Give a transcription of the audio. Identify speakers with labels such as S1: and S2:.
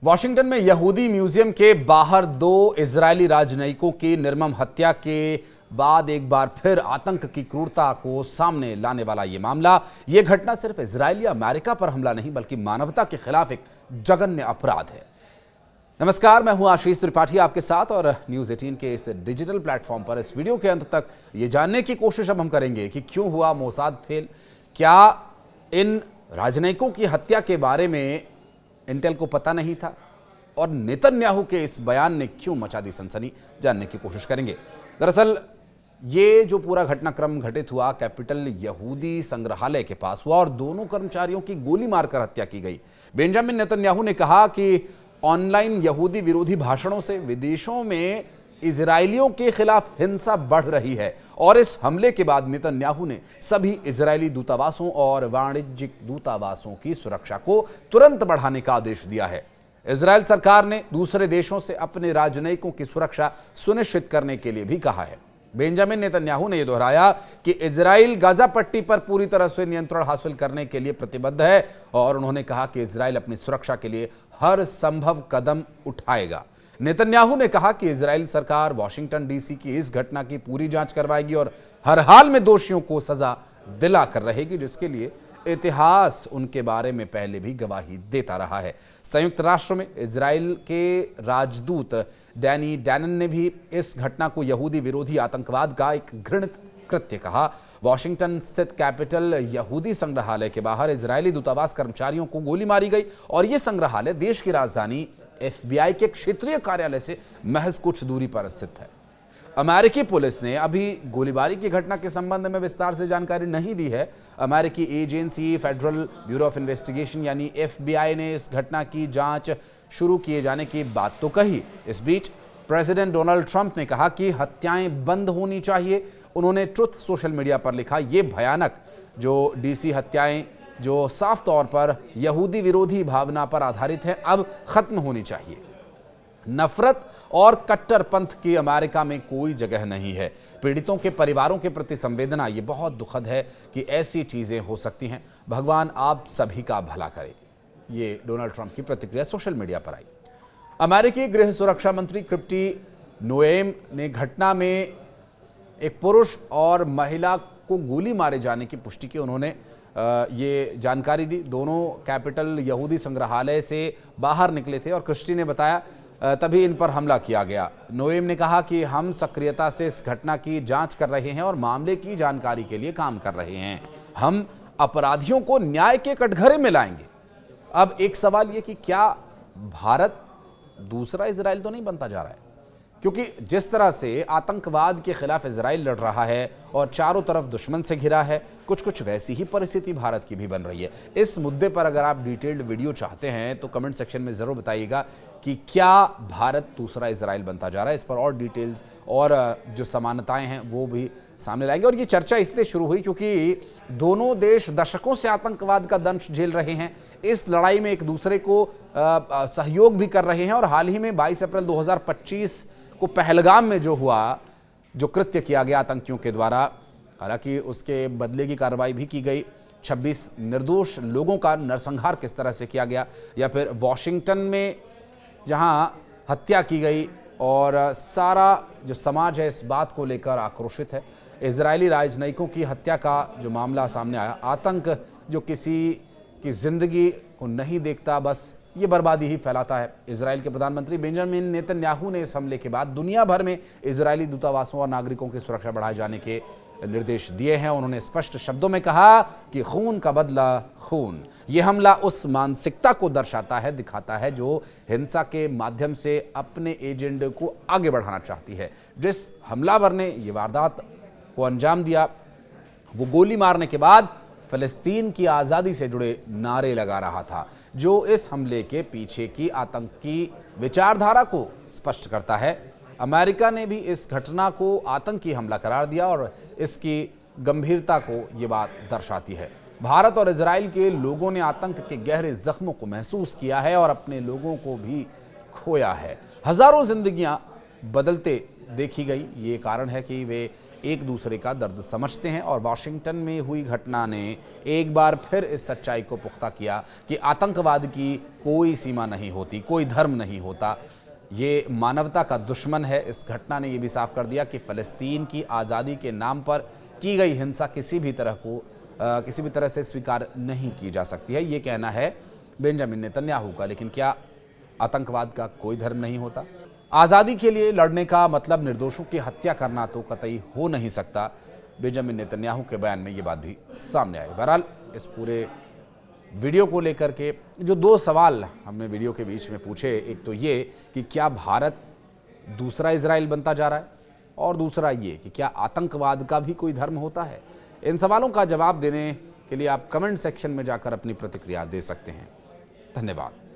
S1: Washington में यहूदी museum के बाहर दो इजरायली राजनयिकों की निर्मम हत्या के बाद एक बार फिर आतंक की क्रूरता को सामने लाने वाला यह मामला, यह घटना सिर्फ इजरायल या अमेरिका पर हमला नहीं बल्कि मानवता के खिलाफ एक जघन्य अपराध है। नमस्कार, मैं हूं आशीष त्रिपाठी आपके साथ और न्यूज 18 के इस डिजिटल प्लेटफॉर्म पर इस वीडियो के अंत तक ये जानने की कोशिश अब हम करेंगे कि क्यों हुआ मोसाद फेल। क्या इन राजनयिकों की हत्या के बारे में इंटेल को पता नहीं था और नेतन्याहू के इस बयान ने क्यों मचा दी सनसनी, जानने की कोशिश करेंगे। दरअसल ये जो पूरा घटनाक्रम घटित हुआ कैपिटल यहूदी संग्रहालय के पास हुआ और दोनों कर्मचारियों की गोली मारकर हत्या की गई। बेंजामिन नेतन्याहू ने कहा कि ऑनलाइन यहूदी विरोधी भाषणों से विदेशों में इजरायलियों के खिलाफ हिंसा बढ़ रही है और इस हमले के बाद नेतन्याहू ने सभी इजरायली दूतावासों और वाणिज्यिक दूतावासों की सुरक्षा को तुरंत बढ़ाने का आदेश दिया है। इजरायल सरकार ने दूसरे देशों से अपने राजनयिकों की सुरक्षा सुनिश्चित करने के लिए भी कहा है। बेंजामिन नेतन्याहू ने यह दोहराया कि इजराइल गाजा पट्टी पर पूरी तरह से नियंत्रण हासिल करने के लिए प्रतिबद्ध है और उन्होंने कहा कि इजराइल अपनी सुरक्षा के लिए हर संभव कदम उठाएगा। नेतन्याहू ने कहा कि इजराइल सरकार वॉशिंगटन डीसी की इस घटना की पूरी जांच करवाएगी और हर हाल में दोषियों को सजा दिलाकर रहेगी, जिसके लिए इतिहास उनके बारे में पहले भी गवाही देता रहा है। संयुक्त राष्ट्र में इजराइल के राजदूत डैनी डैनन ने भी इस घटना को यहूदी विरोधी आतंकवाद का एक घृणित कृत्य कहा। वॉशिंगटन स्थित कैपिटल यहूदी संग्रहालय के बाहर इजरायली दूतावास कर्मचारियों को गोली मारी गई और यह संग्रहालय देश की राजधानी FBI के क्षेत्रीय कार्यालय से महज कुछ दूरी पर स्थित है। अमेरिकी पुलिस ने अभी गोलीबारी की घटना के संबंध में विस्तार से जानकारी नहीं दी है। अमेरिकी agency federal bureau of investigation यानी FBI ने इस घटना की जांच शुरू किए जाने की बात तो कही। इस बीच प्रेसिडेंट डोनाल्ड ट्रंप ने कहा कि हत्याएं बंद होनी चाहिए। उन्होंने ट्रुथ सोशल मीडिया पर लिखा, ये भयानक जो DC हत्याएं जो साफ तौर पर यहूदी विरोधी भावना पर आधारित है अब खत्म होनी चाहिए। नफरत और कट्टरपंथ की अमेरिका में कोई जगह नहीं है। पीड़ितों के परिवारों के प्रति संवेदना ये बहुत दुखद है कि ऐसी चीजें हो सकती हैं। भगवान आप सभी का भला करे। ये डोनाल्ड ट्रंप की प्रतिक्रिया सोशल मीडिया पर आई। अमेरिकी गृह सुरक्षा मंत्री क्रिप्टी नोएम ने घटना में एक पुरुष और महिला को गोली मारे जाने की पुष्टि की। उन्होंने ये जानकारी दी। दोनों कैपिटल यहूदी संग्रहालय से बाहर निकले थे और क्रिस्टी ने बताया तभी इन पर हमला किया गया। नोएम ने कहा कि हम सक्रियता से इस घटना की जांच कर रहे हैं और मामले की जानकारी के लिए काम कर रहे हैं। हम अपराधियों को न्याय के कटघरे में लाएंगे। अब एक सवाल ये कि क्या भारत दूसरा इजराइल तो नहीं बनता जा रहा है, क्योंकि जिस तरह से आतंकवाद के खिलाफ इजराइल लड़ रहा है और चारों तरफ दुश्मन से घिरा है, कुछ वैसी ही परिस्थिति भारत की भी बन रही है। इस मुद्दे पर अगर आप डिटेल्ड वीडियो चाहते हैं तो कमेंट सेक्शन में जरूर बताइएगा कि क्या भारत दूसरा इजराइल बनता जा रहा है। इस पर और डिटेल्स और जो समानताएं हैं वो भी सामने लाएंगे। और ये चर्चा इसलिए शुरू हुई क्योंकि दोनों देश दशकों से आतंकवाद का दंश झेल रहे हैं। इस लड़ाई में एक दूसरे को सहयोग भी कर रहे हैं और हाल ही में 22 अप्रैल 2025 को पहलगाम में जो कृत्य किया गया आतंकियों के द्वारा, हालांकि उसके बदले की कार्रवाई भी की गई। 26 निर्दोष लोगों का नरसंहार किस तरह से किया गया, या फिर वॉशिंगटन में जहां हत्या की गई और सारा जो समाज है इस बात को लेकर आक्रोशित है। इजरायली राजनयिकों की हत्या का जो मामला सामने आया, आतंक जो किसी की जिंदगी को नहीं देखता, बस ये बर्बादी ही फैलाता है। इजराइल के प्रधानमंत्री बेंजामिन नेतन्याहू ने इस हमले के बाद दुनिया भर में इजरायली दूतावासों और नागरिकों की सुरक्षा बढ़ाए जाने के निर्देश दिए हैं। उन्होंने स्पष्ट शब्दों में कहा कि खून का बदला खून। यह हमला उस मानसिकता को दर्शाता है, दिखाता है जो हिंसा के माध्यम से अपने एजेंडे को आगे बढ़ाना चाहती है। जिस हमलावर ने यह वारदात को अंजाम दिया वो गोली मारने के बाद फिलिस्तीन की आज़ादी से जुड़े नारे लगा रहा था, जो इस हमले के पीछे की आतंकी विचारधारा को स्पष्ट करता है। अमेरिका ने भी इस घटना को आतंकी हमला करार दिया और इसकी गंभीरता को ये बात दर्शाती है। भारत और इजराइल के लोगों ने आतंक के गहरे जख्मों को महसूस किया है और अपने लोगों को भी खोया है। हजारों जिंदगियां बदलते देखी गई। ये कारण है कि वे एक दूसरे का दर्द समझते हैं और वाशिंगटन में हुई घटना ने एक बार फिर इस सच्चाई को पुख्ता किया कि आतंकवाद की कोई सीमा नहीं होती, कोई धर्म नहीं होता, ये मानवता का दुश्मन है। इस घटना ने यह भी साफ कर दिया कि फ़लस्तीन की आज़ादी के नाम पर की गई हिंसा किसी भी तरह से स्वीकार नहीं की जा सकती है। ये कहना है बेंजामिन नेतन्याहू का। लेकिन क्या आतंकवाद का कोई धर्म नहीं होता? आज़ादी के लिए लड़ने का मतलब निर्दोषों की हत्या करना तो कतई हो नहीं सकता। बेंजामिन नेतन्याहू के बयान में ये बात भी सामने आई। बहरहाल इस पूरे वीडियो को लेकर के जो दो सवाल हमने वीडियो के बीच में पूछे, एक तो ये कि क्या भारत दूसरा इजराइल बनता जा रहा है, और दूसरा ये कि क्या आतंकवाद का भी कोई धर्म होता है। इन सवालों का जवाब देने के लिए आप कमेंट सेक्शन में जाकर अपनी प्रतिक्रिया दे सकते हैं। धन्यवाद।